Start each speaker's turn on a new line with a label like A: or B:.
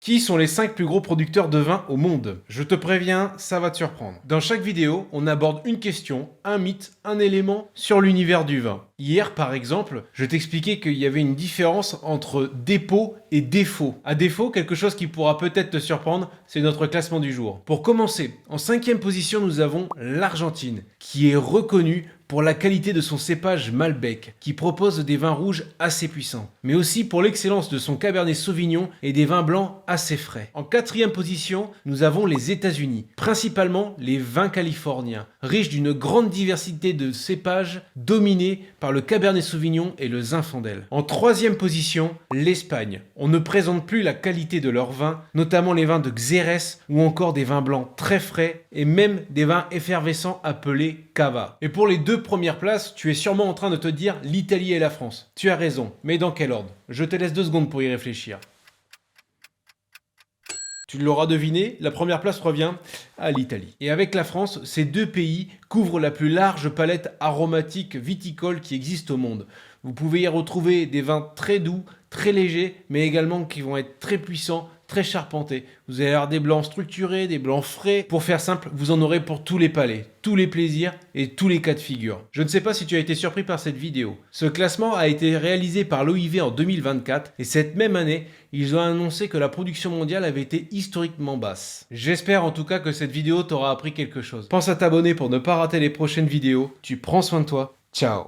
A: Qui sont les 5 plus gros producteurs de vin au monde? Je te préviens, ça va te surprendre. Dans chaque vidéo, on aborde une question, un mythe, un élément sur l'univers du vin. Hier, par exemple, je t'expliquais qu'il y avait une différence entre dépôt et défaut. À défaut, quelque chose qui pourra peut-être te surprendre, c'est notre classement du jour. Pour commencer, en 5e position, nous avons l'Argentine, qui est reconnue pour la qualité de son cépage Malbec, qui propose des vins rouges assez puissants, mais aussi pour l'excellence de son Cabernet Sauvignon et des vins blancs assez frais. En 4e position, nous avons les États-Unis, principalement les vins californiens, riches d'une grande diversité de cépages dominés par le Cabernet Sauvignon et le Zinfandel. En 3e position, l'Espagne. On ne présente plus la qualité de leurs vins, notamment les vins de Xérès ou encore des vins blancs très frais et même des vins effervescents appelés Cava. Et pour les deux premières places, tu es sûrement en train de te dire l'Italie et la France. Tu as raison, mais dans quel ordre? Je te laisse 2 secondes pour y réfléchir. Tu l'auras deviné, la première place revient à l'Italie. Et avec la France, ces deux pays couvrent la plus large palette aromatique viticole qui existe au monde. Vous pouvez y retrouver des vins très doux, très légers, mais également qui vont être très puissants, très charpentés. Vous allez avoir des blancs structurés, des blancs frais. Pour faire simple, vous en aurez pour tous les palais, tous les plaisirs et tous les cas de figure. Je ne sais pas si tu as été surpris par cette vidéo. Ce classement a été réalisé par l'OIV en 2024 et cette même année, ils ont annoncé que la production mondiale avait été historiquement basse. J'espère en tout cas que cette vidéo t'aura appris quelque chose. Pense à t'abonner pour ne pas rater les prochaines vidéos. Tu prends soin de toi. Ciao.